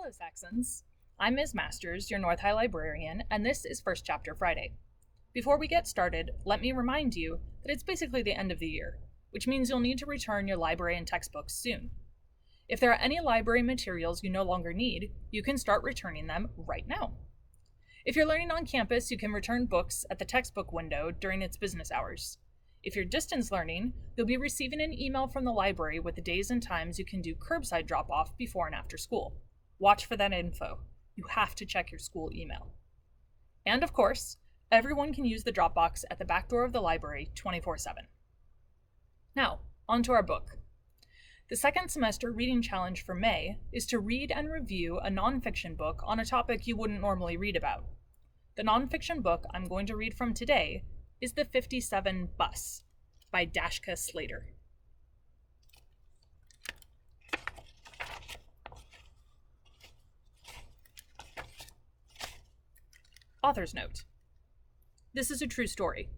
Hello, Saxons. I'm Ms. Masters, your North High librarian, and this is First Chapter Friday. Before we get started, let me remind you that it's basically the end of the year, which means you'll need to return your library and textbooks soon. If there are any library materials you no longer need, you can start returning them right now. If you're learning on campus, you can return books at the textbook window during its business hours. If you're distance learning, you'll be receiving an email from the library with the days and times you can do curbside drop-off before and after school. Watch for that info. You have to check your school email. And of course, everyone can use the Dropbox at the back door of the library 24/7. Now, on to our book. The second semester reading challenge for May is to read and review a nonfiction book on a topic you wouldn't normally read about. The nonfiction book I'm going to read from today is The 57 Bus by Dashka Slater. Author's note. This is a true story.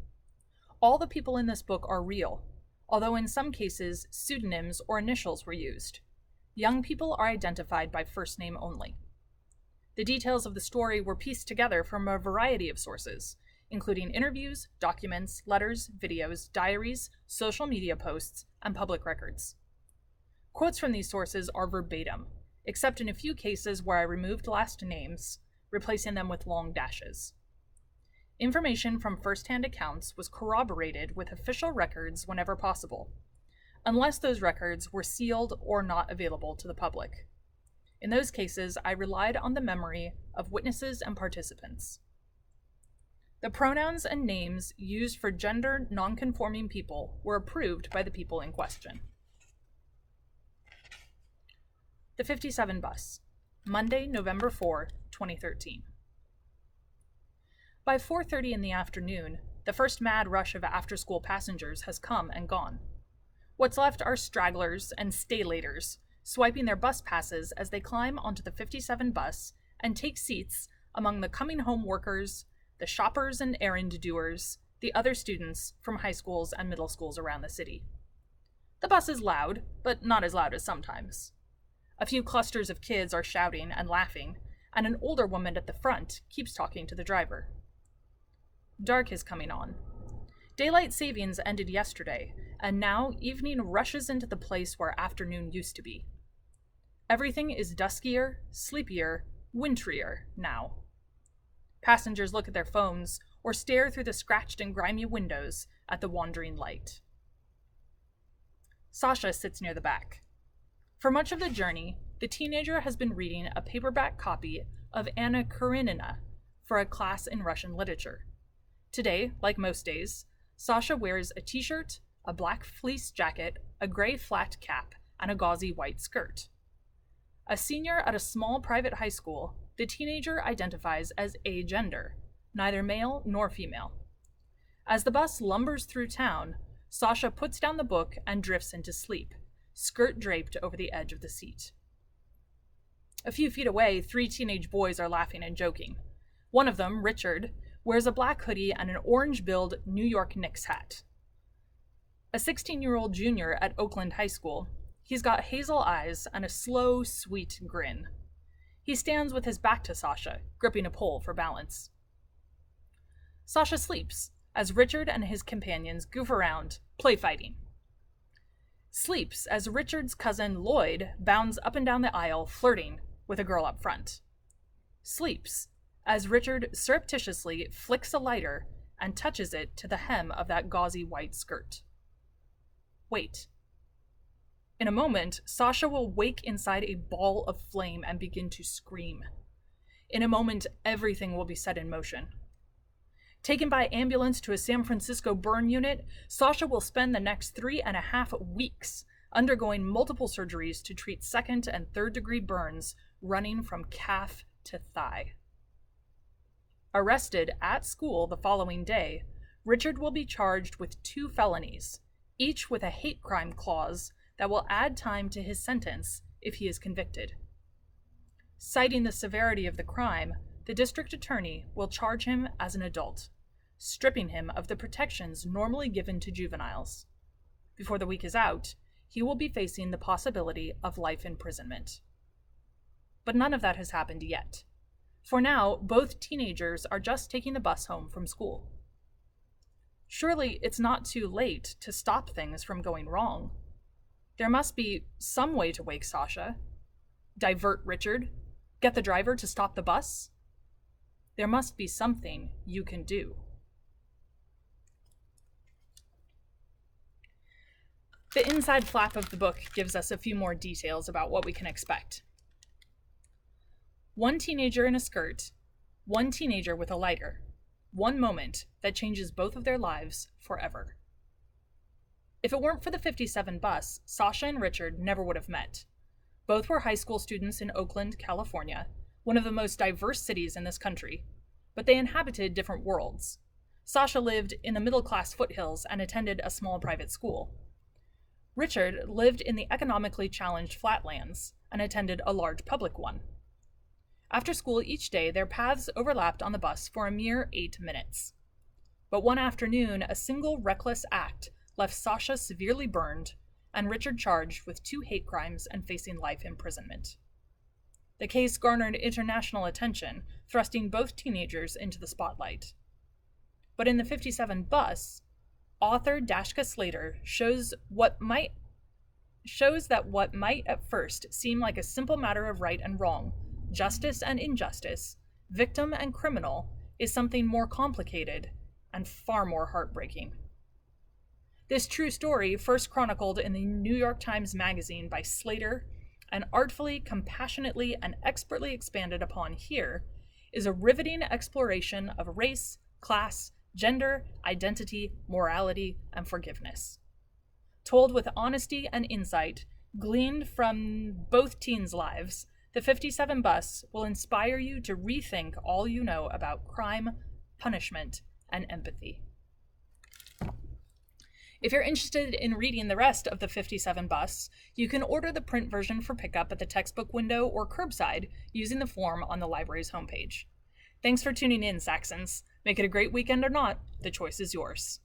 All the people in this book are real, although in some cases pseudonyms or initials were used. Young people are identified by first name only. The details of the story were pieced together from a variety of sources, including interviews, documents, letters, videos, diaries, social media posts, and public records. Quotes from these sources are verbatim, except in a few cases where I removed last names, replacing them with long dashes. Information from first-hand accounts was corroborated with official records whenever possible, unless those records were sealed or not available to the public. In those cases, I relied on the memory of witnesses and participants. The pronouns and names used for gender non-conforming people were approved by the people in question. The 57 Bus, Monday, November 4, 2013. By 4:30 in the afternoon, the first mad rush of after-school passengers has come and gone. What's left are stragglers and stay-laters, swiping their bus passes as they climb onto the 57 bus and take seats among the coming-home workers, the shoppers and errand-doers, the other students from high schools and middle schools around the city. The bus is loud, but not as loud as sometimes. A few clusters of kids are shouting and laughing, and an older woman at the front keeps talking to the driver. Dark is coming on. Daylight savings ended yesterday, and now evening rushes into the place where afternoon used to be. Everything is duskier, sleepier, wintrier now. Passengers look at their phones or stare through the scratched and grimy windows at the wandering light. Sasha sits near the back. For much of the journey, the teenager has been reading a paperback copy of Anna Karenina for a class in Russian literature. Today, like most days, Sasha wears a t-shirt, a black fleece jacket, a gray flat cap, and a gauzy white skirt. A senior at a small private high school, the teenager identifies as agender, neither male nor female. As the bus lumbers through town, Sasha puts down the book and drifts into sleep, skirt draped over the edge of the seat. A few feet away, 3 teenage boys are laughing and joking. One of them, Richard, wears a black hoodie and an orange-billed New York Knicks hat. A 16-year-old junior at Oakland High School, he's got hazel eyes and a slow, sweet grin. He stands with his back to Sasha, gripping a pole for balance. Sasha sleeps as Richard and his companions goof around, play fighting. Sleeps as Richard's cousin Lloyd bounds up and down the aisle, flirting with a girl up front. Sleeps as Richard surreptitiously flicks a lighter and touches it to the hem of that gauzy white skirt. Wait. In a moment, Sasha will wake inside a ball of flame and begin to scream. In a moment, everything will be set in motion. Taken by ambulance to a San Francisco burn unit, Sasha will spend the next 3.5 weeks undergoing multiple surgeries to treat second and third degree burns running from calf to thigh. Arrested at school the following day, Richard will be charged with 2 felonies, each with a hate crime clause that will add time to his sentence if he is convicted. Citing the severity of the crime, the district attorney will charge him as an adult, stripping him of the protections normally given to juveniles. Before the week is out, he will be facing the possibility of life imprisonment. But none of that has happened yet. For now, both teenagers are just taking the bus home from school. Surely it's not too late to stop things from going wrong. There must be some way to wake Sasha, divert Richard, get the driver to stop the bus. There must be something you can do. The inside flap of the book gives us a few more details about what we can expect. One teenager in a skirt, one teenager with a lighter, one moment that changes both of their lives forever. If it weren't for the 57 bus, Sasha and Richard never would have met. Both were high school students in Oakland, California, one of the most diverse cities in this country, but they inhabited different worlds. Sasha lived in the middle-class foothills and attended a small private school. Richard lived in the economically challenged flatlands and attended a large public one. After school each day, their paths overlapped on the bus for a mere 8 minutes. But one afternoon, a single reckless act left Sasha severely burned and Richard charged with 2 hate crimes and facing life imprisonment. The case garnered international attention, thrusting both teenagers into the spotlight. But in the 57 bus, author Dashka Slater shows that what might at first seem like a simple matter of right and wrong, justice and injustice, victim and criminal, is something more complicated and far more heartbreaking. This true story, first chronicled in the New York Times Magazine by Slater and artfully, compassionately, and expertly expanded upon here, is a riveting exploration of race, class, gender, identity, morality, and forgiveness. Told with honesty and insight, gleaned from both teens' lives, the 57 bus will inspire you to rethink all you know about crime, punishment, and empathy. If you're interested in reading the rest of the 57 bus, you can order the print version for pickup at the textbook window or curbside using the form on the library's homepage. Thanks for tuning in, Saxons. Make it a great weekend or not, the choice is yours.